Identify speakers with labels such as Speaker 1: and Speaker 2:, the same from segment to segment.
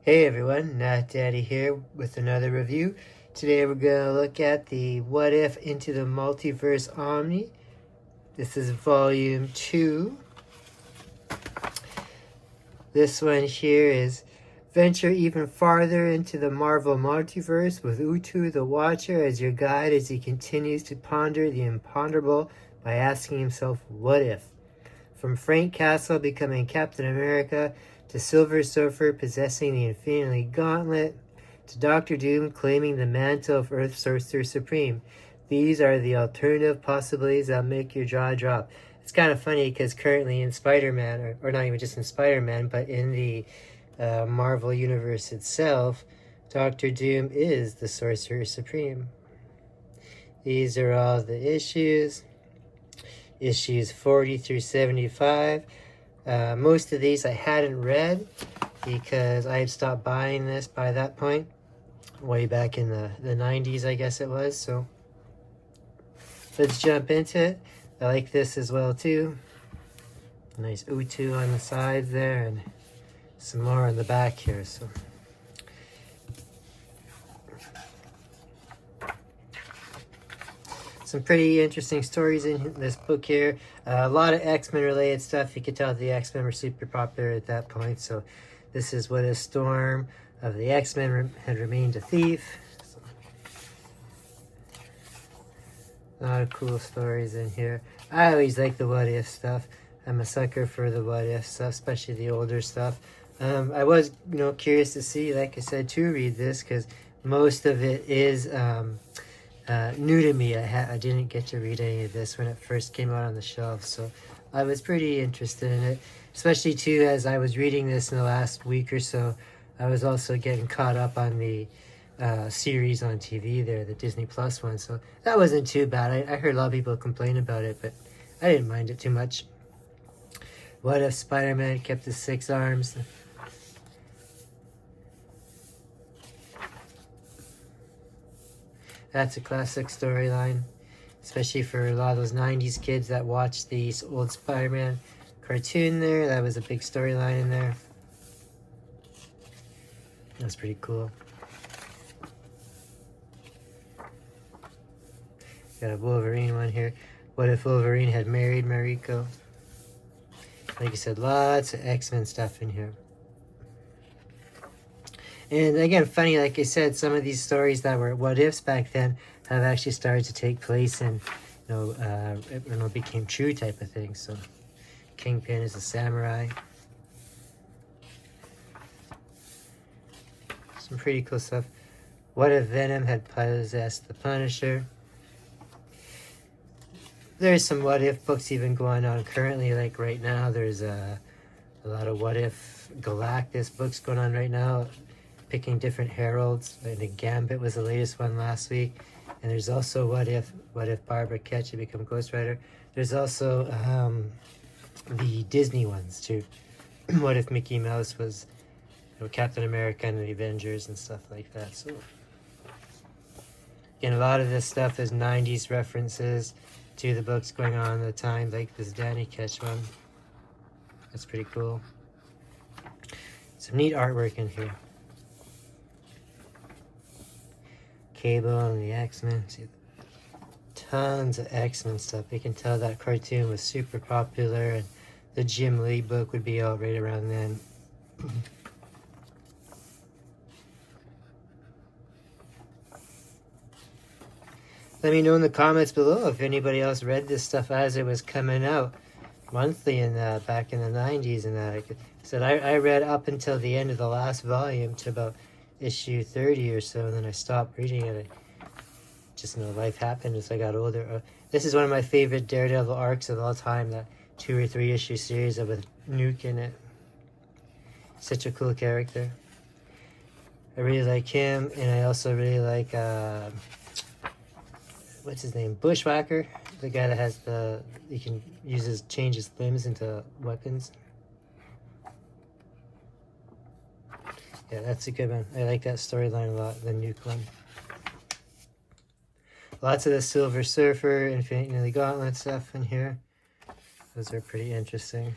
Speaker 1: Hey everyone, Nat Daddy here with another review. Today we're going to look at the What If Into the Multiverse Omni. This is volume 2. This one here is venture even farther into the Marvel Multiverse with Utu the Watcher as your guide as he continues to ponder the imponderable by asking himself, what if? From Frank Castle becoming Captain America, to Silver Surfer possessing the Infinity Gauntlet, to Doctor Doom claiming the mantle of Earth's Sorcerer Supreme. These are the alternative possibilities that make your jaw drop. It's kind of funny because currently in Spider-Man, or not even just in Spider-Man, but in the Marvel Universe itself, Doctor Doom is the Sorcerer Supreme. These are all the issues. Issues 40 through 75. Most of these I hadn't read because I had stopped buying this by that point, way back in the 90s, I guess it was. So let's jump into it. I like this as well too. Nice Utu on the sides there and some more on the back here. So some pretty interesting stories in this book here. A lot of X-Men related stuff. You could tell the X-Men were super popular at that point. So this is what if Storm of the X-Men had remained a thief. So, a lot of cool stories in here. I always like the what if stuff. I'm a sucker for the what if stuff, especially the older stuff. I was, curious to see, like I said, to read this because most of it is new to me. I didn't get to read any of this when it first came out on the shelf, so I was pretty interested in it, especially too as I was reading this in the last week or so. I was also getting caught up on the series on TV there, the Disney Plus one, so that wasn't too bad. I heard a lot of people complain about it, but I didn't mind it too much. What if Spider-Man kept his 6 arms? That's a classic storyline, especially for a lot of those 90s kids that watched the old Spider-Man cartoon there. That was a big storyline in there. That's pretty cool. Got a Wolverine one here. What if Wolverine had married Mariko? Like I said, lots of X-Men stuff in here. And again, funny, like I said, some of these stories that were what ifs back then have actually started to take place and, became true type of thing. So, Kingpin is a samurai. Some pretty cool stuff. What if Venom had possessed the Punisher? There's some what if books even going on currently, like right now. There's a lot of what if Galactus books going on right now, picking different heralds. The Gambit was the latest one last week, and there's also what if Barbara Ketch had become Ghost Rider. There's also the Disney ones too. What if Mickey Mouse was Captain America and the Avengers and stuff like that. So again, a lot of this stuff is 90s references to the books going on at the time, like this Danny Ketch one. That's pretty cool. Some neat artwork in here. Cable and the X-Men. See, tons of X-Men stuff. You can tell that cartoon was super popular, and the Jim Lee book would be out right around then. Let me know in the comments below if anybody else read this stuff as it was coming out monthly in back in the 90s. And I said I read up until the end of the last volume to about issue 30 or so, and then I stopped reading it. Life happened as I got older. This is one of my favorite Daredevil arcs of all time, that 2 or 3 issue series with Nuke in it. Such a cool character. I really like him, and I also really like what's his name? Bushwhacker, the guy that has he can change his limbs into weapons. Yeah, that's a good one. I like that storyline a lot, the Nuke one. Lots of the Silver Surfer, Infinity Gauntlet stuff in here. Those are pretty interesting.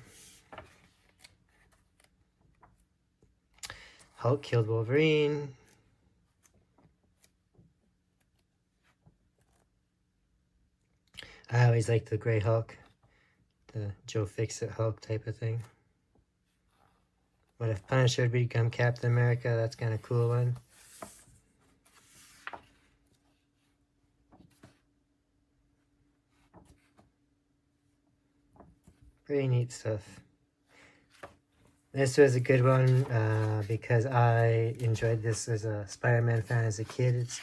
Speaker 1: Hulk killed Wolverine. I always liked the Grey Hulk, the Joe Fix-It Hulk type of thing. What if Punisher would become Captain America? That's kind of cool one. Pretty neat stuff. This was a good one because I enjoyed this as a Spider-Man fan as a kid. It's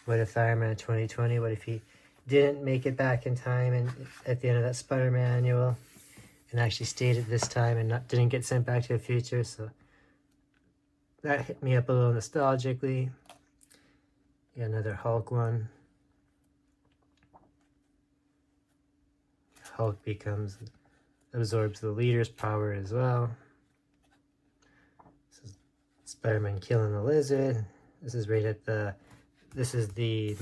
Speaker 1: what if Iron Man 2020, what if he didn't make it back in time and at the end of that Spider-Man annual and actually stayed at this time and didn't get sent back to the future. So that hit me up a little nostalgically. Yeah, another Hulk one. Hulk absorbs the leader's power as well. This is Spider-Man killing the lizard. This is right at this is the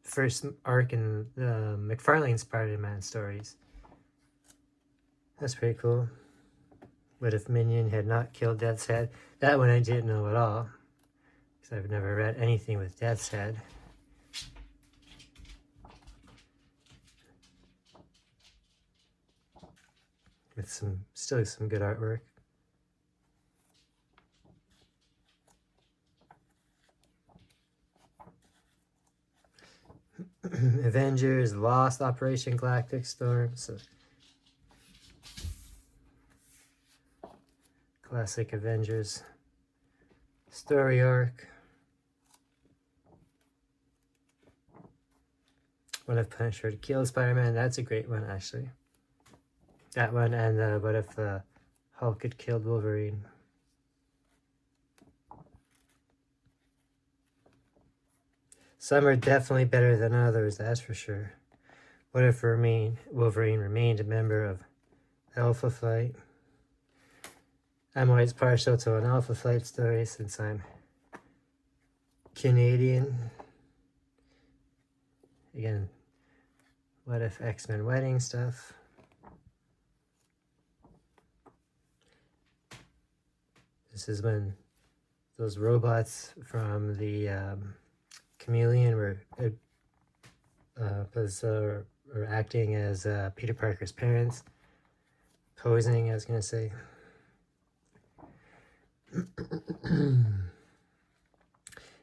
Speaker 1: first arc in the McFarlane Spider-Man stories. That's pretty cool. What if Minion had not killed Death's Head? That one I didn't know at all, because I've never read anything with Death's Head. With still some good artwork. Avengers, Lost, Operation Galactic Storm. So classic Avengers story arc. What if Punisher to kill Spider-Man? That's a great one, actually. That one, and what if Hulk had killed Wolverine? Some are definitely better than others, that's for sure. What if Wolverine remained a member of Alpha Flight? I'm always partial to an Alpha Flight story since I'm Canadian. Again, what if X-Men wedding stuff? This is when those robots from the Chameleon were acting as Peter Parker's parents. Posing, I was going to say.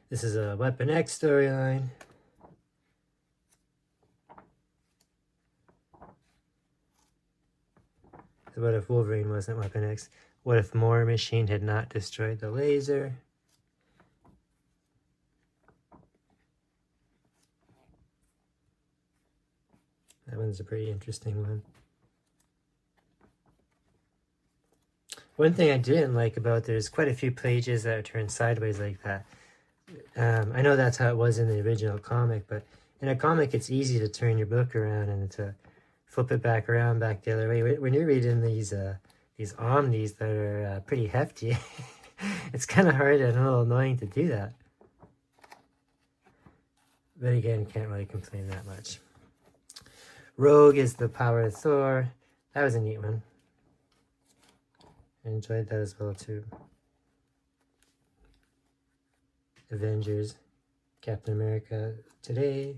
Speaker 1: This is a Weapon X storyline. What if Wolverine wasn't Weapon X? What if War Machine had not destroyed the laser? That one's a pretty interesting one. One thing I didn't like about there's quite a few pages that are turned sideways like that. I know that's how it was in the original comic, but in a comic it's easy to turn your book around and to flip it back around back the other way. When you're reading these Omnis that are pretty hefty, it's kind of hard and a little annoying to do that. But again, can't really complain that much. Rogue is the power of Thor. That was a neat one. I enjoyed that as well too. Avengers, Captain America today.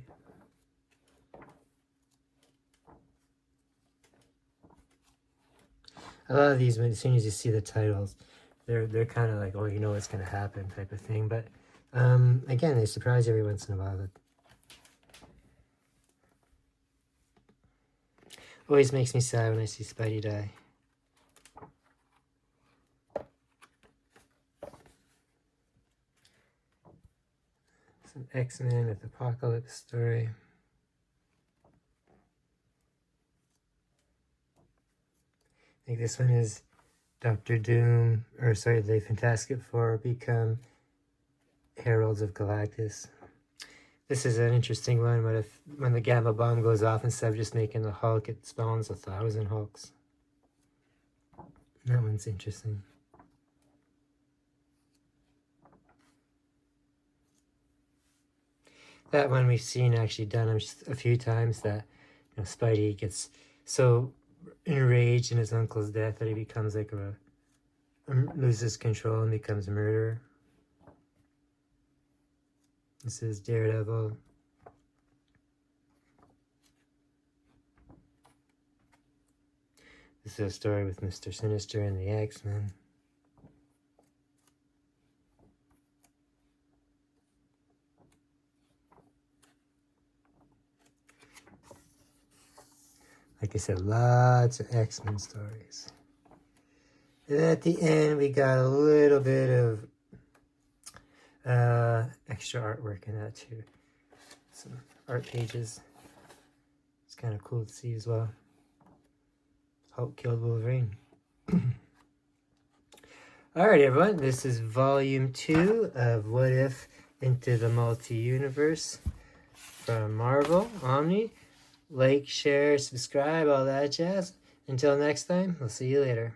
Speaker 1: A lot of these, as soon as you see the titles, they're kind of like, oh, you know what's going to happen type of thing. But again, they surprise every once in a while. Always makes me sad when I see Spidey die. Some X-Men with Apocalypse story. I think this one is Doctor Doom, the Fantastic Four become Heralds of Galactus. This is an interesting one. What if when the Gamma Bomb goes off, instead of just making the Hulk, it spawns 1,000 Hulks? That one's interesting. That one we've seen actually done a few times, that Spidey gets so enraged in his uncle's death that he becomes like loses control and becomes a murderer. This is Daredevil. This is a story with Mr. Sinister and the X-Men. Like I said, lots of X-Men stories. And at the end, we got a little bit of extra artwork in that too. Some art pages. It's kind of cool to see as well. Hulk killed Wolverine. Alright everyone, this is volume 2 of What If Into the Multi-Universe from Marvel, Omni. Like, share, subscribe, all that jazz. Until next time, we'll see you later.